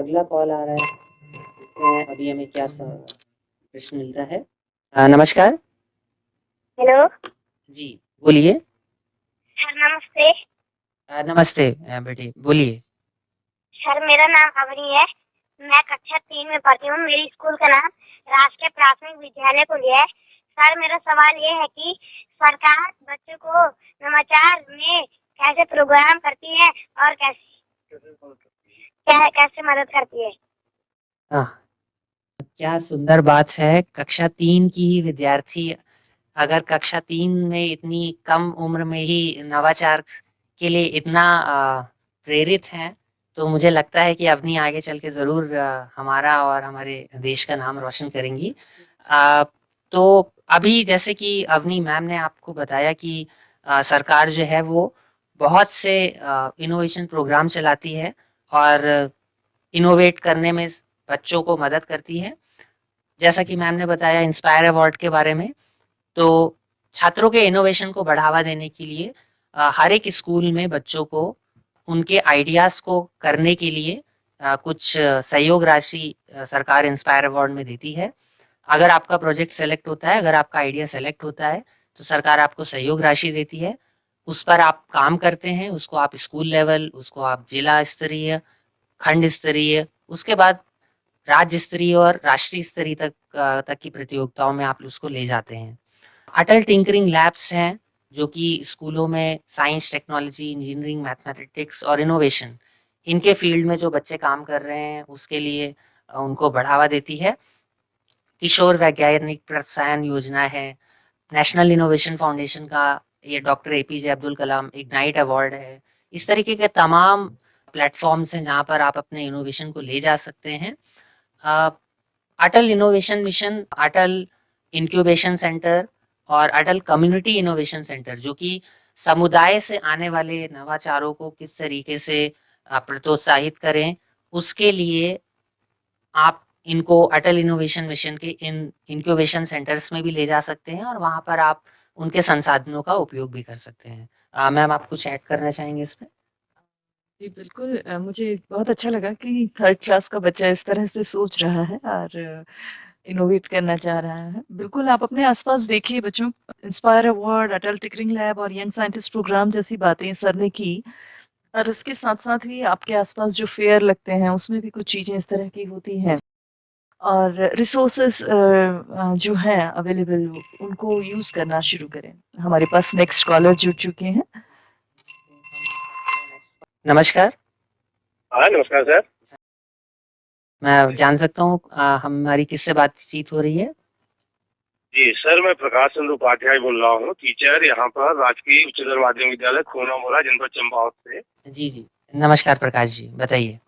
अगला कॉल आ रहा है। इसमें अभी हमें क्या प्रश्न मिलता है। नमस्कार। हेलो जी, बोलिए। सर, नमस्ते। नमस्ते बेटे, बोलिए। सर, मेरा नाम अवनी है। मैं कक्षा 3 में पढ़ती हूँ। मेरी स्कूल का नाम राजकीय प्राथमिक विद्यालय कुलिया है। सर, मेरा सवाल ये है कि सरकार बच्चों को नवाचार में कैसे प्रोग्राम करती है और कैसे मदद करती है। हाँ, क्या सुंदर बात है। कक्षा 3 की ही विद्यार्थी अगर कक्षा 3 में इतनी कम उम्र में ही नवाचार के लिए इतना प्रेरित हैं, तो मुझे लगता है कि अवनी आगे चल के ज़रूर हमारा और हमारे देश का नाम रोशन करेंगी। अ, तो अभी जैसे कि अवनी मैम ने आपको बताया कि सरकार जो है वो बहुत से इनोवेशन प्रोग्राम चलाती है और इनोवेट करने में बच्चों को मदद करती है। जैसा कि मैम ने बताया इंस्पायर अवार्ड के बारे में, तो छात्रों के इनोवेशन को बढ़ावा देने के लिए हर एक स्कूल में बच्चों को उनके आइडियाज को करने के लिए कुछ सहयोग राशि सरकार इंस्पायर अवार्ड में देती है। अगर आपका प्रोजेक्ट सेलेक्ट होता है, अगर आपका आइडिया सेलेक्ट होता है, तो सरकार आपको सहयोग राशि देती है। उस पर आप काम करते हैं, उसको आप स्कूल लेवल, उसको आप जिला स्तरीय, खंड स्तरीय, उसके बाद राज्य स्तरीय और राष्ट्रीय स्तरीय तक की प्रतियोगिताओं में आप उसको ले जाते हैं। अटल टिंकरिंग लैब्स हैं, जो कि स्कूलों में साइंस, टेक्नोलॉजी, इंजीनियरिंग, मैथमेटिक्स और इनोवेशन, इनके फील्ड में जो बच्चे काम कर रहे हैं उसके लिए उनको बढ़ावा देती है। किशोर वैज्ञानिक प्रोत्साहन योजना है। नेशनल इनोवेशन फाउंडेशन का ये doctor APJ Abdul Kalam ignite award है। इस तरीके के तमाम प्लेटफॉर्म्स हैं जहाँ पर आप अपने इनोवेशन को ले जा सकते हैं। अटल इनोवेशन मिशन, अटल इंक्यूबेशन सेंटर और अटल कम्युनिटी इनोवेशन सेंटर, जो कि समुदाय से आने वाले नवाचारों को किस तरीके से प्रोत्साहित करें, उसके लिए आप इनको अटल इनोवेशन मिशन के इन इंक्यूबेशन सेंटर्स में भी ले जा सकते हैं और वहां पर आप उनके संसाधनों का उपयोग भी कर सकते हैं। मैम, आप कुछ ऐड करना चाहेंगे इसमें? जी, बिल्कुल। मुझे बहुत अच्छा लगा कि थर्ड क्लास का बच्चा इस तरह से सोच रहा है और इनोवेट करना चाह रहा है। बिल्कुल, आप अपने आस-पास देखिए बच्चों, इंस्पायर अवार्ड, अटल टिंकरिंग लैब और यंग साइंटिस्ट प्रोग्राम जैसी बातें सर ने की। और इसके साथ-साथ भी आपके आस-पास जो फेयर लगते हैं, उसमें भी कुछ चीज़ें इस तरह की होती हैं। और रिसोर्सेज़ जो हैं अवेलेबल, उनको यूज़ करना शुरू करें। हमारे पास नेक्स्ट कॉलर जुड़ चुके हैं। नमस्कार। हाँ, नमस्कार सर। मैं जान सकता हूँ हमारी किससे बातचीत हो रही है? जी सर, मैं प्रकाश चंद्र उपाध्याय बोल रहा हूँ, टीचर यहाँ पर राजकीय उच्चतर माध्यमिक विद्यालय खोनामोरा, जनपद चंपावत से। जी जी, नमस्कार प्रकाश जी, बताइए।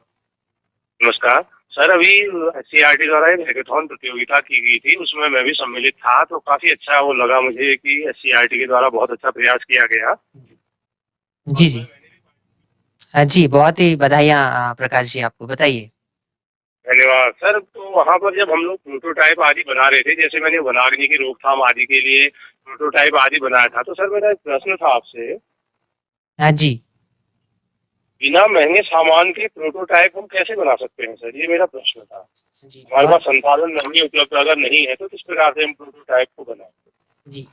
नमस्कार सर। अभी एससीईआरटी द्वारा एक हैकाथॉन प्रतियोगिता की गई थी, उसमें मैं भी सम्मिलित था, तो काफी अच्छा वो लगा मुझे कि एससीईआरटी के द्वारा बहुत अच्छा प्रयास किया गया। जी जी। जी, बहुत ही बधाइयाँ प्रकाश जी, आपको बताइए। धन्यवाद सर। तो वहाँ पर जब हम लोग प्रोटोटाइप आदि बना रहे थे, जैसे मैंने वनाग्नि की रोकथाम आदि के लिए प्रोटोटाइप आदि बनाया था, तो सर मेरा एक प्रश्न था आपसे। हाँ जी। बिना महंगे सामान के प्रोटोटाइप हम कैसे बना सकते हैं सर, ये मेरा प्रश्न था। जी, हमारे पास संसाधन नहीं उपलब्ध अगर नहीं है, तो किस प्रकार से हम प्रोटोटाइप को बनाएं। जी,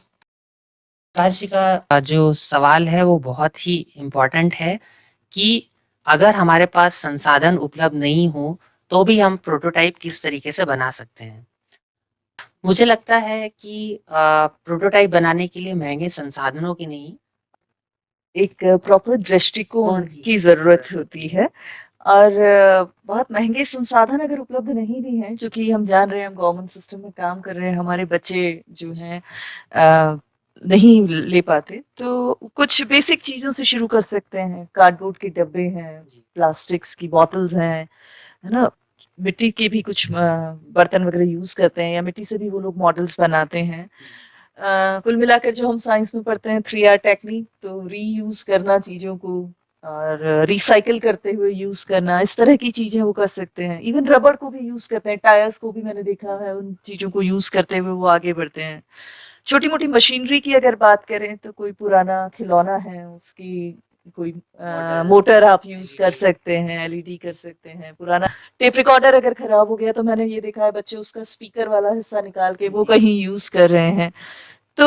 प्रकाश जी का जो सवाल है वो बहुत ही इम्पोर्टेंट है कि अगर हमारे पास संसाधन उपलब्ध नहीं हो, तो भी हम प्रोटोटाइप किस तरीके से बना सकते हैं। मुझे लगता है कि प्रोटोटाइप बनाने के लिए महंगे संसाधनों की नहीं, एक प्रॉपर दृष्टिकोण की ज़रूरत होती है। और बहुत महँगे संसाधन अगर उपलब्ध नहीं भी हैं, चूँकि हम जान रहे हैं हम गवर्नमेंट सिस्टम में काम कर रहे हैं, हमारे बच्चे जो हैं नहीं ले पाते, तो कुछ बेसिक चीज़ों से शुरू कर सकते हैं। कार्डबोर्ड के डब्बे हैं, प्लास्टिक्स की बॉटल्स हैं, है ना? मिट्टी के भी कुछ बर्तन वग़ैरह यूज़ करते हैं या मिट्टी से भी वो लोग मॉडल्स बनाते हैं। कुल मिलाकर जो हम साइंस में पढ़ते हैं 3R टेक्निक, तो रीयूज़ करना चीज़ों को और रिसाइकिल करते हुए यूज़ करना, इस तरह की चीज़ें वो कर सकते हैं। इवन रबर को भी यूज़ करते हैं, टायर्स को भी मैंने देखा है, उन चीज़ों को यूज़ करते हुए वो आगे बढ़ते हैं। छोटी-मोटी मशीनरी की अगर बात करें तो कोई पुराना खिलौना है, उसकी कोई मोटर मोटर आप यूज कर LED सकते हैं, एलईडी कर सकते हैं। पुराना टेप रिकॉर्डर अगर खराब हो गया तो मैंने ये देखा है बच्चे उसका स्पीकर वाला हिस्सा निकाल के वो जी कहीं यूज कर रहे हैं। तो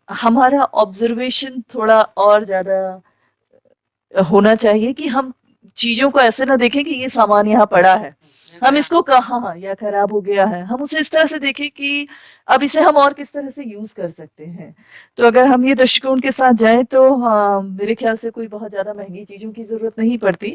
हमारा ऑब्जर्वेशन थोड़ा और ज्यादा होना चाहिए कि हम चीजों को ऐसे ना देखें कि ये सामान यहाँ पड़ा है, हम इसको कहाँ या खराब हो गया है, हम उसे इस तरह से देखें कि अब इसे हम और किस तरह से यूज कर सकते हैं। तो अगर हम ये दृष्टिकोण के साथ जाएं तो हाँ, मेरे ख्याल से कोई बहुत ज्यादा महंगी चीजों की जरूरत नहीं पड़ती।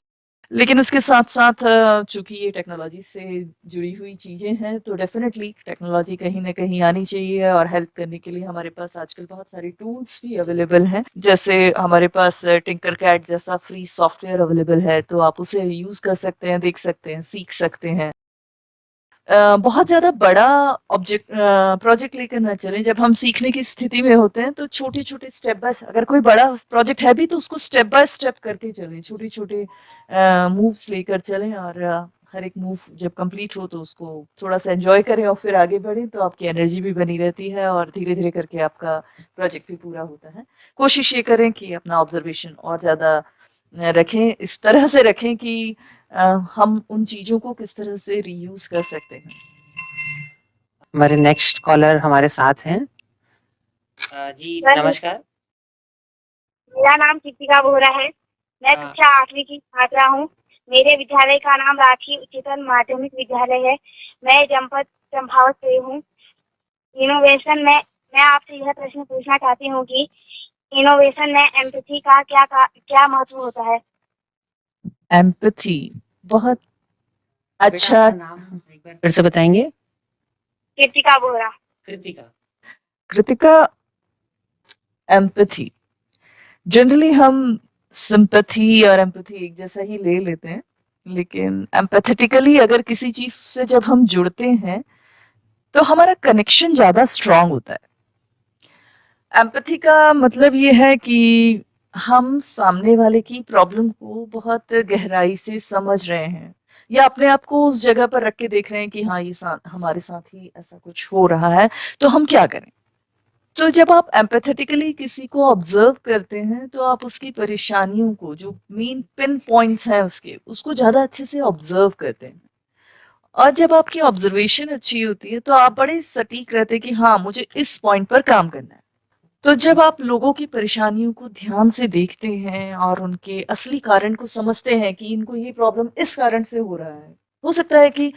लेकिन उसके साथ साथ चूंकि ये टेक्नोलॉजी से जुड़ी हुई चीजें हैं तो डेफिनेटली टेक्नोलॉजी कहीं ना कहीं आनी चाहिए, और हेल्प करने के लिए हमारे पास आजकल बहुत सारी टूल्स भी अवेलेबल हैं। जैसे हमारे पास टिंकर कैट जैसा फ्री सॉफ्टवेयर अवेलेबल है, तो आप उसे यूज कर सकते हैं, देख सकते हैं, सीख सकते हैं। बहुत ज्यादा बड़ा प्रोजेक्ट लेकर ना चलें। जब हम सीखने की स्थिति में होते हैं तो छोटे छोटे स्टेप बाय, अगर कोई बड़ा प्रोजेक्ट है भी तो उसको स्टेप बाय स्टेप करके चलें, छोटे छोटे मूव्स लेकर चलें, और हर एक मूव जब कंप्लीट हो तो उसको थोड़ा सा एंजॉय करें और फिर आगे बढ़ें, तो आपकी एनर्जी भी बनी रहती है और धीरे धीरे करके आपका प्रोजेक्ट भी पूरा होता है। कोशिश ये करें कि अपना ऑब्जर्वेशन और ज्यादा रखें, इस तरह से रखें कि हम उन चीजों को किस तरह से रीयूज कर सकते हैं। हमारे नेक्स्ट कॉलर हमारे साथ हैं। जी सर, नमस्कार। मेरा नाम कृतिका बोहरा है। मैं हाँ। कक्षा 8वीं की छात्रा हूँ। मेरे विद्यालय का नाम राठी उच्चतर माध्यमिक विद्यालय है। मैं जनपद चंपावत से हूँ। इनोवेशन में मैं आपसे यह प्रश्न पूछना चाहती हूँ कि इनोवेशन में एम्पैथी का क्या महत्व होता है? एम्पैथी बहुत बेटा अच्छा। आपका नाम एक बार फिर से बताएंगे? कृतिका बोहरा। कृतिका। कृतिका, एम्पैथी जनरली हम सिंपैथी और एम्पैथी एक जैसा ही ले लेते हैं, लेकिन एम्पैथेटिकली अगर किसी चीज से जब हम जुड़ते हैं तो हमारा कनेक्शन ज्यादा स्ट्रांग होता है। एम्पैथी का मतलब ये है कि हम सामने वाले की प्रॉब्लम को बहुत गहराई से समझ रहे हैं, या अपने आप को उस जगह पर रख के देख रहे हैं कि हाँ, ये हमारे साथ ही ऐसा कुछ हो रहा है, तो हम क्या करें। तो जब आप एम्पैथेटिकली किसी को ऑब्जर्व करते हैं तो आप उसकी परेशानियों को, जो मेन पिन पॉइंट्स हैं उसके, उसको ज्यादा अच्छे से ऑब्जर्व करते हैं। और जब आपकी ऑब्जर्वेशन अच्छी होती है तो आप बड़े सटीक रहते हैं कि हाँ, मुझे इस पॉइंट पर काम करना है। तो जब आप लोगों की परेशानियों को ध्यान से देखते हैं और उनके असली कारण को समझते हैं कि इनको ये प्रॉब्लम इस कारण से हो रहा है, हो सकता है कि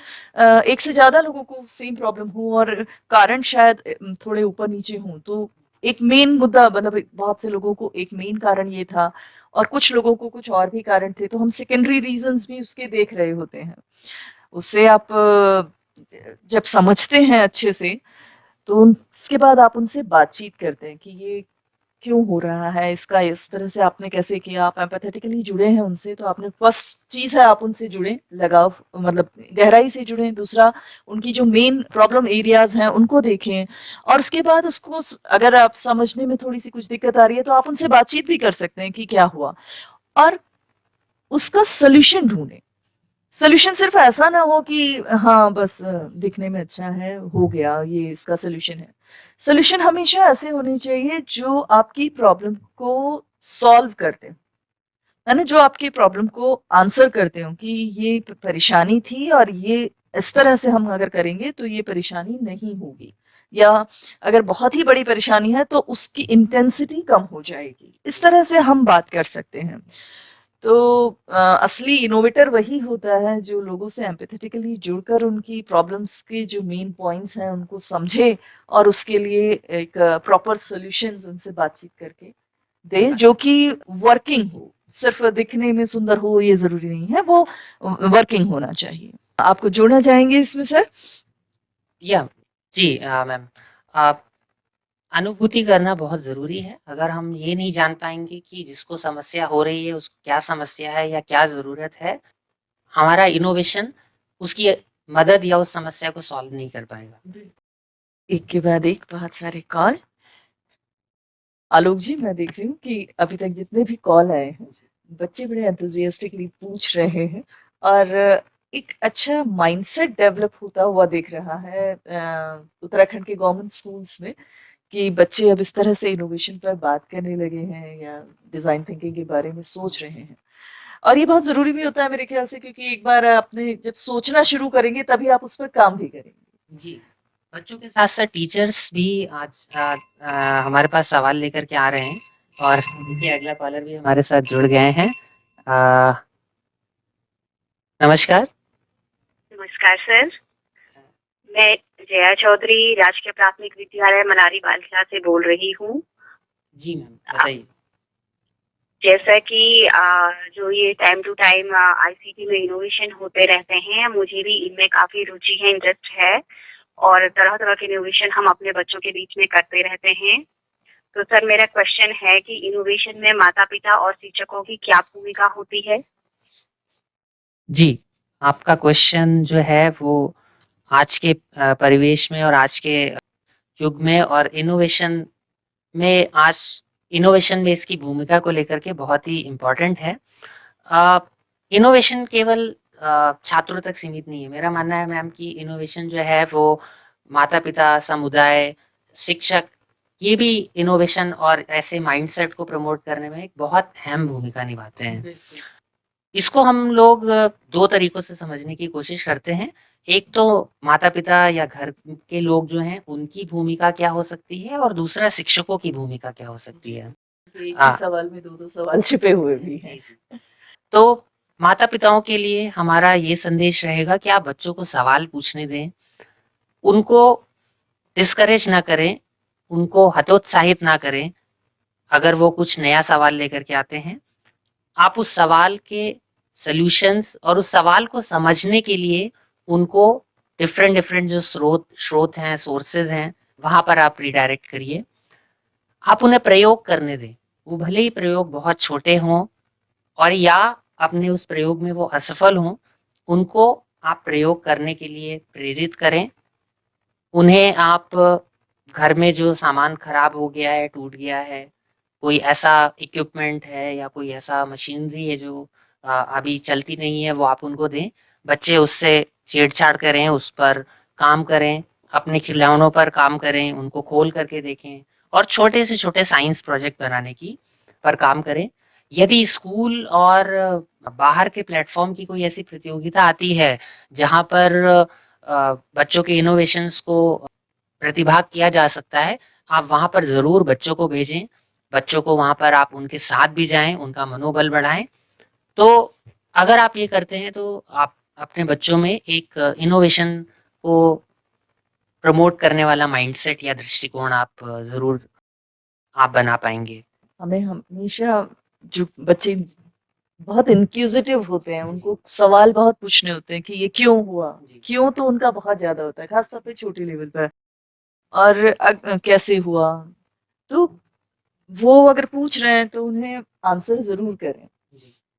एक से ज्यादा लोगों को सेम प्रॉब्लम हो और कारण शायद थोड़े ऊपर नीचे हों, तो एक मेन मुद्दा, मतलब बहुत से लोगों को एक मेन कारण ये था और कुछ लोगों को कुछ और भी कारण थे, तो हम सेकेंडरी रीजंस भी उसके देख रहे होते हैं। उससे आप जब समझते हैं अच्छे से तो उसके बाद आप उनसे बातचीत करते हैं कि ये क्यों हो रहा है, इसका इस तरह से आपने कैसे किया। आप एम्पैथेटिकली जुड़े हैं उनसे, तो आपने फर्स्ट चीज है आप उनसे जुड़े, लगाव मतलब गहराई से जुड़े। दूसरा, उनकी जो मेन प्रॉब्लम एरियाज हैं उनको देखें, और उसके बाद उसको अगर आप समझने में थोड़ी सी कुछ दिक्कत आ रही है तो आप उनसे बातचीत भी कर सकते हैं कि क्या हुआ, और उसका सोल्यूशन ढूंढें। सोल्यूशन सिर्फ ऐसा ना हो कि हाँ बस दिखने में अच्छा है, हो गया, ये इसका सोल्यूशन है। सोल्यूशन हमेशा ऐसे होने चाहिए जो आपकी प्रॉब्लम को सॉल्व करते हो, है ना, जो आपकी प्रॉब्लम को आंसर करते हो कि ये परेशानी थी और ये इस तरह से हम अगर करेंगे तो ये परेशानी नहीं होगी, या अगर बहुत ही बड़ी परेशानी है तो उसकी इंटेंसिटी कम हो जाएगी। इस तरह से हम बात कर सकते हैं। तो असली इनोवेटर वही होता है जो लोगों से एम्पैथेटिकली जुड़कर उनकी प्रॉब्लम्स के जो मेन पॉइंट्स हैं उनको समझे और उसके लिए एक प्रॉपर सॉल्यूशंस उनसे बातचीत करके दे, जो कि वर्किंग हो। सिर्फ दिखने में सुंदर हो ये जरूरी नहीं है, वो वर्किंग होना चाहिए। आपको जोड़ना चाहेंगे इसमें सर? या जी मैम, आप अनुभूति करना बहुत ज़रूरी है। अगर हम ये नहीं जान पाएँगे कि जिसको समस्या हो रही है उसको क्या समस्या है या क्या ज़रूरत है, हमारा इनोवेशन उसकी मदद या उस समस्या को सॉल्व नहीं कर पाएगा। एक के बाद एक बहुत सारे कॉल। आलोक जी, मैं देख रही हूँ कि अभी तक जितने भी कॉल आए हैं बच्चे बड़े एंथुजियास्टिकली पूछ रहे हैं, और एक अच्छा माइंडसेट डेवलप होता हुआ दिख रहा है उत्तराखंड के गवर्नमेंट स्कूल्स में कि बच्चे अब इस तरह से इनोवेशन पर बात करने लगे हैं या डिजाइन थिंकिंग के बारे में सोच रहे हैं। और ये बहुत जरूरी भी होता है मेरे ख्याल से, क्योंकि एक बार आपने जब सोचना शुरू करेंगे तभी आप उस पर काम भी करेंगे। जी, बच्चों के साथ साथ टीचर्स भी आज हमारे पास सवाल लेकर के आ रहे हैं, और देखिए अगला कॉलर भी हमारे साथ जुड़ गए हैं। नमस्कार। नमस्कार सर, मैं जया चौधरी राजकीय प्राथमिक विद्यालय मनारी बालिका से बोल रही हूँ। जी मैम, बताइए। जैसा कि जो ये टाइम टू टाइम आईसीटी में इनोवेशन होते रहते हैं, मुझे भी इनमें काफी रुचि है, इंटरेस्ट है, और तरह तरह के इनोवेशन हम अपने बच्चों के बीच में करते रहते हैं। तो सर मेरा क्वेश्चन है कि इनोवेशन में माता पिता और शिक्षकों की क्या भूमिका होती है? जी, आपका क्वेश्चन जो है वो आज के परिवेश में और आज के युग में और इनोवेशन में, आज इनोवेशन में इसकी भूमिका को लेकर के बहुत ही इम्पोर्टेंट है। इनोवेशन केवल छात्रों तक सीमित नहीं है। मेरा मानना है मैम कि इनोवेशन जो है वो माता पिता, समुदाय, शिक्षक, ये भी इनोवेशन और ऐसे माइंडसेट को प्रमोट करने में एक बहुत अहम भूमिका निभाते हैं। इसको हम लोग दो तरीकों से समझने की कोशिश करते हैं। एक तो माता पिता या घर के लोग जो हैं उनकी भूमिका क्या हो सकती है, और दूसरा शिक्षकों की भूमिका क्या हो सकती है। एक ही सवाल में दो सवाल छिपे हुए भी हैं। तो माता पिताओं के लिए हमारा ये संदेश रहेगा कि आप बच्चों को सवाल पूछने दें, उनको डिस्करेज ना करें, उनको हतोत्साहित ना करें। अगर वो कुछ नया सवाल लेकर के आते हैं, आप उस सवाल के सॉल्यूशंस और उस सवाल को समझने के लिए उनको डिफरेंट जो स्रोत हैं, सोर्सेज हैं, वहां पर आप रिडायरेक्ट करिए। आप उन्हें प्रयोग करने दें, वो भले ही प्रयोग बहुत छोटे हों और या अपने उस प्रयोग में वो असफल हों, उनको आप प्रयोग करने के लिए प्रेरित करें। उन्हें आप घर में जो सामान खराब हो गया है, टूट गया है, कोई ऐसा इक्विपमेंट है या कोई ऐसा मशीनरी है जो अभी चलती नहीं है, वो आप उनको दें। बच्चे उससे छेड़छाड़ करें, उस पर काम करें, अपने खिलौनों पर काम करें, उनको खोल करके देखें और छोटे से छोटे साइंस प्रोजेक्ट बनाने की पर काम करें। यदि स्कूल और बाहर के प्लेटफॉर्म की कोई ऐसी प्रतियोगिता आती है जहाँ पर बच्चों के इनोवेशंस को प्रतिभाग किया जा सकता है, आप वहाँ पर ज़रूर बच्चों को भेजें। बच्चों को वहाँ पर आप उनके साथ भी जाएं, उनका मनोबल बढ़ाएं। तो अगर आप ये करते हैं तो आप अपने बच्चों में एक इनोवेशन को प्रमोट करने वाला माइंडसेट या दृष्टिकोण आप ज़रूर आप बना पाएंगे। हमें हमेशा जो बच्चे बहुत इंक्यूजिटिव होते हैं, उनको सवाल बहुत पूछने होते हैं कि ये क्यों हुआ, क्यों तो उनका बहुत ज्यादा होता है, खासतौर पे छोटे लेवल पर। और कैसे हुआ, तो वो अगर पूछ रहे हैं तो उन्हें आंसर जरूर करें।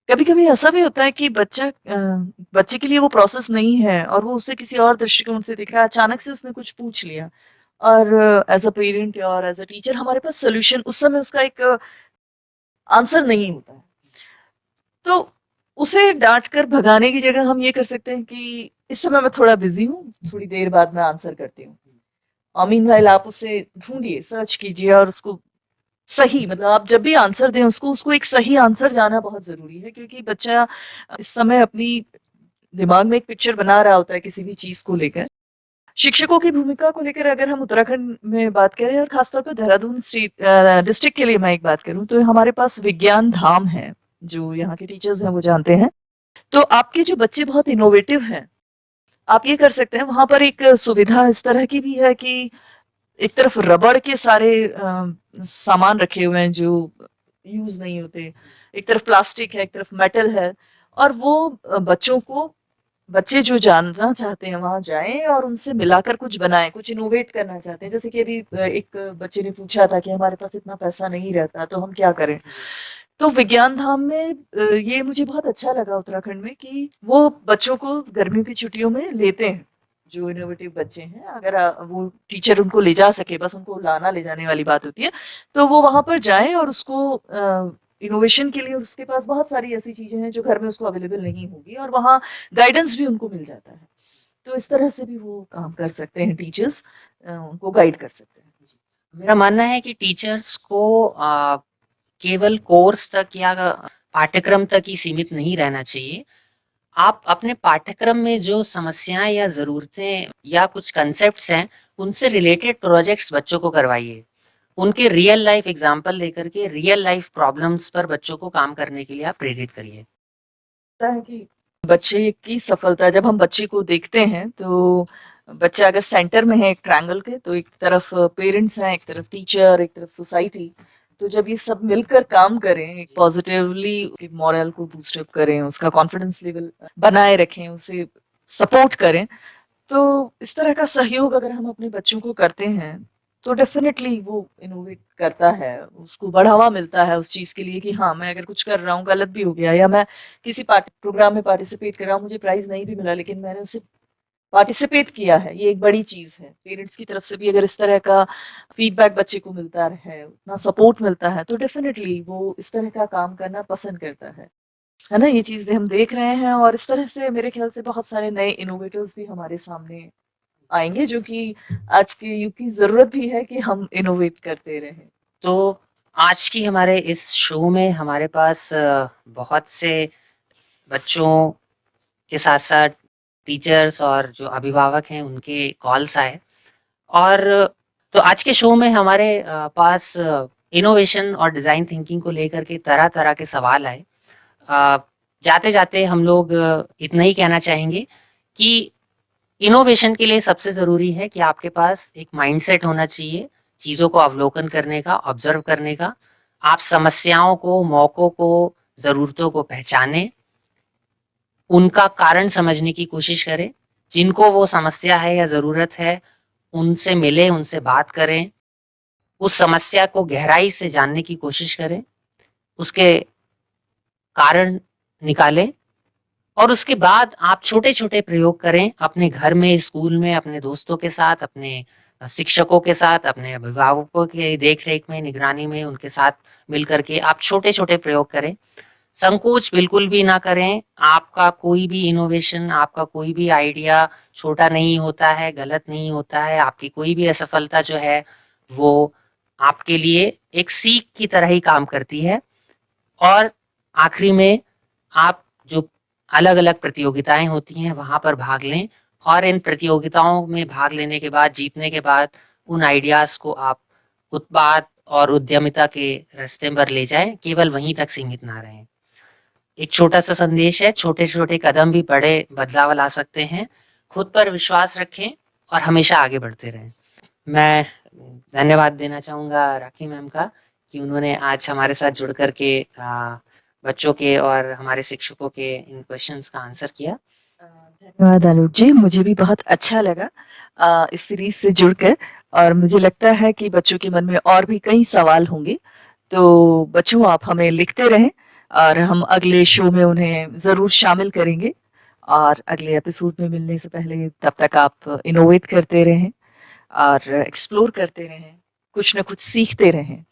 कभी कभी ऐसा भी होता है कि बच्चे के लिए वो प्रोसेस नहीं है और वो उससे किसी और दृष्टिकोण से देख रहा है, अचानक से उसने कुछ पूछ लिया और एज अ पेरेंट और एज अ टीचर हमारे पास सोल्यूशन उस समय उसका एक आंसर नहीं होता है। तो उसे डांट कर भगाने की जगह हम ये कर सकते हैं कि इस समय मैं थोड़ा बिजी हूँ, थोड़ी देर बाद मैं आंसर करती हूँ। मीनवाइल आप उसे ढूंढिए, सर्च कीजिए और उसको सही, मतलब आप जब भी आंसर दें उसको एक सही आंसर जाना बहुत जरूरी है, क्योंकि बच्चा इस समय अपनी दिमाग में एक पिक्चर बना रहा होता है किसी भी चीज को लेकर। शिक्षकों की भूमिका को लेकर अगर हम उत्तराखंड में बात करें और खासतौर पर देहरादून डिस्ट्रिक्ट के लिए मैं एक बात करूं, तो हमारे पास विज्ञान धाम है, जो यहाँ के टीचर्स हैं वो जानते हैं। तो आपके जो बच्चे बहुत इनोवेटिव हैं, आप ये कर सकते हैं, वहां पर एक सुविधा इस तरह की भी है कि एक तरफ रबड़ के सारे सामान रखे हुए हैं जो यूज नहीं होते, एक तरफ प्लास्टिक है, एक तरफ मेटल है, और वो बच्चे जो जानना चाहते हैं वहां जाएं और उनसे मिलाकर कुछ बनाएं, कुछ इनोवेट करना चाहते हैं। जैसे कि अभी एक बच्चे ने पूछा था कि हमारे पास इतना पैसा नहीं रहता तो हम क्या करें। तो विज्ञान धाम में ये मुझे बहुत अच्छा लगा उत्तराखंड में कि वो बच्चों को गर्मियों की छुट्टियों में लेते हैं, जो इनोवेटिव बच्चे हैं। अगर वो टीचर उनको ले जा सके, बस उनको लाना ले जाने वाली बात होती है, तो वो वहां पर जाएं और उसको इनोवेशन के लिए उसके पास बहुत सारी ऐसी चीजें हैं जो घर में उसको अवेलेबल नहीं होगी, और वहाँ गाइडेंस भी उनको मिल जाता है। तो इस तरह से भी वो काम कर सकते हैं, टीचर्स उनको गाइड कर सकते हैं। मेरा मानना है कि टीचर्स को केवल कोर्स तक या पाठ्यक्रम तक ही सीमित नहीं रहना चाहिए। आप अपने पाठ्यक्रम में जो समस्याएं या ज़रूरतें या कुछ कंसेप्ट्स हैं, उनसे रिलेटेड प्रोजेक्ट्स बच्चों को करवाइए। उनके रियल लाइफ एग्जाम्पल लेकर के रियल लाइफ प्रॉब्लम्स पर बच्चों को काम करने के लिए आप प्रेरित करिए। लगता है कि बच्चे की सफलता जब हम बच्चे को देखते हैं तो बच्चा अगर सेंटर में है एक ट्रायंगल के, तो एक तरफ पेरेंट्स हैं, एक तरफ टीचर, एक तरफ सोसाइटी। तो जब ये सब मिलकर काम करें, एक पॉजिटिवली मॉरल को बूस्टअप करें, उसका कॉन्फिडेंस लेवल बनाए रखें, उसे सपोर्ट करें, तो इस तरह का सहयोग अगर हम अपने बच्चों को करते हैं तो डेफिनेटली वो इनोवेट करता है, उसको बढ़ावा मिलता है उस चीज के लिए कि हाँ, मैं अगर कुछ कर रहा हूँ, गलत भी हो गया, या मैं किसी प्रोग्राम में पार्टिसिपेट कर रहा हूँ, मुझे प्राइज नहीं भी मिला, लेकिन मैंने उसे पार्टिसिपेट किया है, ये एक बड़ी चीज है। पेरेंट्स की तरफ से भी अगर इस तरह का फीडबैक बच्चे को मिलता है, उतना सपोर्ट मिलता है, तो डेफिनेटली वो इस तरह का काम करना पसंद करता है ना? ये चीजें हम देख रहे हैं, और इस तरह से मेरे ख्याल से बहुत सारे नए इनोवेटर्स भी हमारे सामने आएंगे, जो कि आज के युग की जरूरत भी है कि हम इनोवेट करते रहें। तो आज की हमारे इस शो में हमारे पास बहुत से बच्चों के साथ साथ टीचर्स और जो अभिभावक हैं उनके कॉल्स आए, और तो आज के शो में हमारे पास इनोवेशन और डिज़ाइन थिंकिंग को लेकर के तरह तरह के सवाल आए। जाते जाते हम लोग इतना ही कहना चाहेंगे कि इनोवेशन के लिए सबसे ज़रूरी है कि आपके पास एक माइंडसेट होना चाहिए, चीज़ों को अवलोकन करने का, ऑब्जर्व करने का। आप समस्याओं को, मौक़ों को, ज़रूरतों को पहचानें, उनका कारण समझने की कोशिश करें। जिनको वो समस्या है या ज़रूरत है, उनसे मिलें, उनसे बात करें, उस समस्या को गहराई से जानने की कोशिश करें, उसके कारण निकालें, और उसके बाद आप छोटे-छोटे प्रयोग करें अपने घर में, स्कूल में, अपने दोस्तों के साथ, अपने शिक्षकों के साथ, अपने अभिभावकों के देख-रेख में, निगरानी में, उनके साथ मिलकर के आप छोटे-छोटे प्रयोग करें। संकोच बिल्कुल भी ना करें। आपका कोई भी इनोवेशन, आपका कोई भी आइडिया छोटा नहीं होता है, गलत नहीं होता है। आपकी कोई भी असफलता जो है, वो आपके लिए एक सीख की तरह ही काम करती है। और आखिरी में आप जो अलग-अलग प्रतियोगिताएं होती हैं, वहाँ पर भाग लें, और इन प्रतियोगिताओं में भाग लेने के बाद, जीतने के बाद, उन आइडियाज़ को आप उत्पाद और उद्यमिता के रास्ते पर ले जाएं, केवल वहीं तक सीमित ना रहें। एक छोटा सा संदेश है, छोटे-छोटे कदम भी बड़े बदलाव ला सकते हैं। खुद पर विश्वास रखें और हमेशा आगे बढ़ते रहें। मैं धन्यवाद देना चाहूँगा राखी मैम का कि उन्होंने आज हमारे साथ जुड़ कर के बच्चों के और हमारे शिक्षकों के इन क्वेश्चंस का आंसर किया। धन्यवाद आलोक जी, मुझे भी बहुत अच्छा लगा इस सीरीज से जुड़कर, और मुझे लगता है कि बच्चों के मन में और भी कई सवाल होंगे। तो बच्चों, आप हमें लिखते रहें और हम अगले शो में उन्हें ज़रूर शामिल करेंगे। और अगले एपिसोड में मिलने से पहले तब तक आप इनोवेट करते रहें और एक्सप्लोर करते रहें, कुछ ना कुछ सीखते रहें।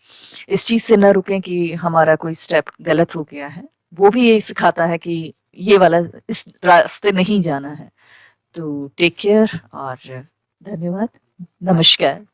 इस चीज़ से न रुकें कि हमारा कोई स्टेप गलत हो गया है, वो भी यही सिखाता है कि ये वाला इस रास्ते नहीं जाना है। तो टेक केयर और धन्यवाद, नमस्कार।